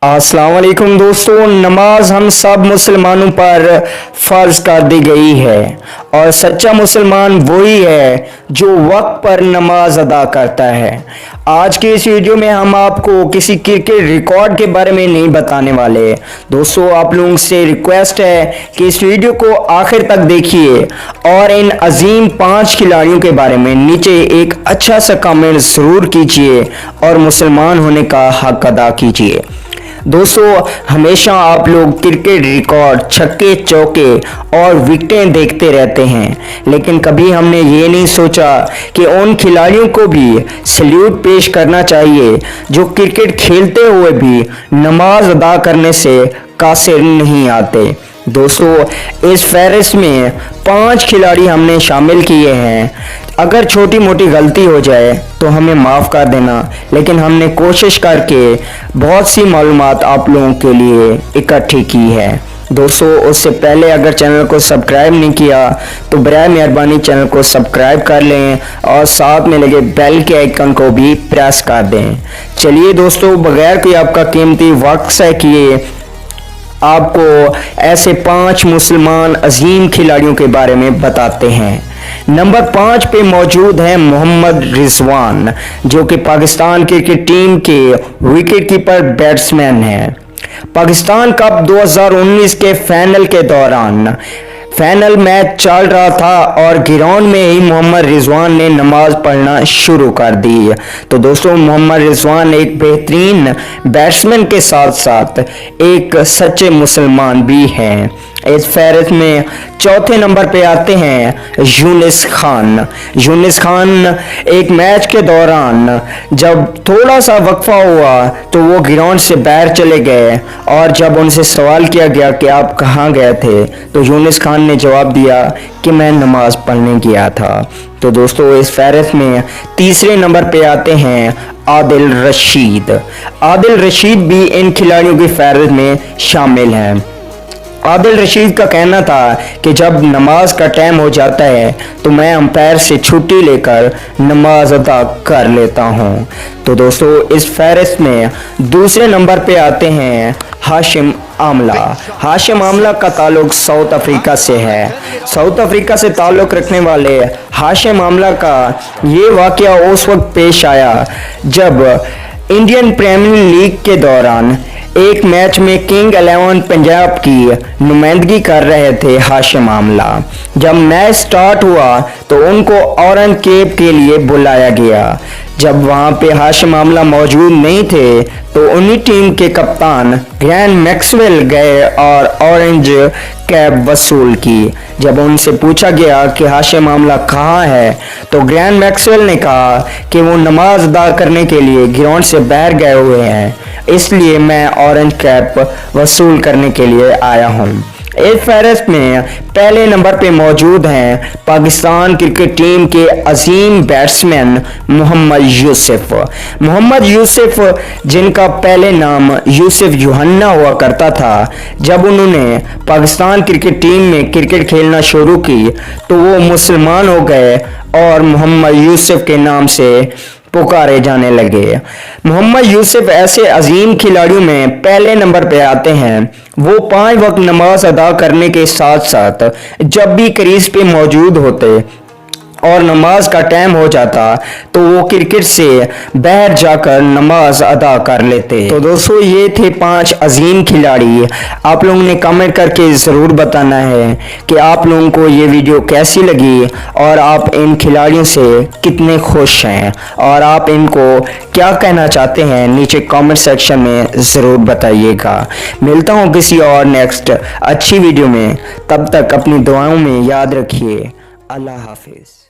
अस्सलाम वालेकुम दोस्तों, नमाज हम सब मुसलमानों पर फ़र्ज कर दी गई है और सच्चा मुसलमान वही है जो वक्त पर नमाज अदा करता है। आज के इस वीडियो में हम आपको किसी क्रिकेट रिकॉर्ड के बारे में नहीं बताने वाले। दोस्तों, आप लोगों से रिक्वेस्ट है कि इस वीडियो को आखिर तक देखिए और इन अजीम 5 खिलाड़ियों के बारे में नीचे एक अच्छा सा कमेंट ज़रूर कीजिए और मुसलमान होने का हक अदा कीजिए। दोस्तों, हमेशा आप लोग क्रिकेट रिकॉर्ड, छक्के चौके और विकेटें देखते रहते हैं, लेकिन कभी हमने ये नहीं सोचा कि उन खिलाड़ियों को भी सैल्यूट पेश करना चाहिए जो क्रिकेट खेलते हुए भी नमाज अदा करने से कासिर नहीं आते। दोस्तों, इस फहरिस्त में 5 खिलाड़ी हमने शामिल किए हैं। अगर छोटी मोटी गलती हो जाए तो हमें माफ़ कर देना, लेकिन हमने कोशिश करके बहुत सी मालूमात आप लोगों के लिए इकट्ठी की है। दोस्तों, उससे पहले अगर चैनल को सब्सक्राइब नहीं किया तो बराए मेहरबानी चैनल को सब्सक्राइब कर लें और साथ में लगे बेल के आइकन को भी प्रेस कर दें। चलिए दोस्तों, बगैर कोई आपका कीमती वक्त ज़ाया किए आपको ऐसे 5 मुसलमान अजीम खिलाड़ियों के बारे में बताते हैं। नंबर 5 पे मौजूद है मोहम्मद रिजवान, जो कि पाकिस्तान क्रिकेट टीम के विकेट कीपर बैट्समैन हैं। पाकिस्तान कप 2019 के फाइनल के दौरान फाइनल मैच चल रहा था और ग्राउंड में ही मोहम्मद रिजवान ने नमाज पढ़ना शुरू कर दी। तो दोस्तों, मोहम्मद रिजवान एक बेहतरीन बैट्समैन के साथ साथ एक सच्चे मुसलमान भी हैं। इस फहरिस्त में चौथे नंबर पे आते हैं यूनिस खान। यूनिस खान एक मैच के दौरान जब थोड़ा सा वक्फा हुआ तो वो ग्राउंड से बाहर चले गए और जब उनसे सवाल किया गया कि आप कहाँ गए थे, तो यूनिस खान ने जवाब दिया कि मैं नमाज पढ़ने गया था। तो दोस्तों, इस फहरिस्त में तीसरे नंबर पे आते हैं आदिल रशीद। आदिल रशीद भी इन खिलाड़ियों की फहरिस्त में शामिल हैं। आदिल रशीद का कहना था कि जब नमाज का टाइम हो जाता है तो मैं अंपायर से छुट्टी लेकर नमाज अदा कर लेता हूं। तो दोस्तों, इस फहरिस्त में दूसरे नंबर पे आते हैं हाशिम आमला। हाशिम आमला का ताल्लुक साउथ अफ्रीका से है। साउथ अफ्रीका से ताल्लुक रखने वाले हाशिम आमला का ये वाक़या उस वक्त पेश आया जब इंडियन प्रीमियर लीग के दौरान एक मैच में किंग 11 पंजाब की नुमाइंदगी कर रहे थे हाशिम आमला। जब मैच स्टार्ट हुआ तो उनको ऑरेंज कैप के लिए बुलाया गया। जब वहां पे हाशिम आमला मौजूद नहीं थे तो उन्हीं टीम के कप्तान ग्रैंड मैक्सवेल गए और ऑरेंज कैप वसूल की। जब उनसे पूछा गया कि हाशिम आमला कहाँ है तो ग्रैंड मैक्सवेल ने कहा कि वो नमाज अदा करने के लिए ग्राउंड से बाहर गए हुए हैं, इसलिए मैं ऑरेंज कैप वसूल करने के लिए आया हूँ। इस फहरिस्त में पहले नंबर पे मौजूद हैं पाकिस्तान क्रिकेट टीम के अजीम बैट्समैन मोहम्मद यूसुफ। मोहम्मद यूसुफ, जिनका पहले नाम यूसुफ यूहन्ना हुआ करता था, जब उन्होंने पाकिस्तान क्रिकेट टीम में क्रिकेट खेलना शुरू की तो वो मुसलमान हो गए और मोहम्मद यूसुफ के नाम से पुकारे जाने लगे। मोहम्मद यूसुफ ऐसे अजीम खिलाड़ियों में पहले नंबर पे आते हैं। वो 5 वक्त नमाज अदा करने के साथ साथ जब भी क्रीज पे मौजूद होते और नमाज का टाइम हो जाता तो वो क्रिकेट से बाहर जाकर नमाज अदा कर लेते। तो दोस्तों, ये थे 5 अजीम खिलाड़ी। आप लोगों ने कमेंट करके ज़रूर बताना है कि आप लोगों को ये वीडियो कैसी लगी और आप इन खिलाड़ियों से कितने खुश हैं और आप इनको क्या कहना चाहते हैं, नीचे कमेंट सेक्शन में ज़रूर बताइएगा। मिलता हूँ किसी और नेक्स्ट अच्छी वीडियो में। तब तक अपनी दुआओं में याद रखिए। अल्लाह हाफिज़।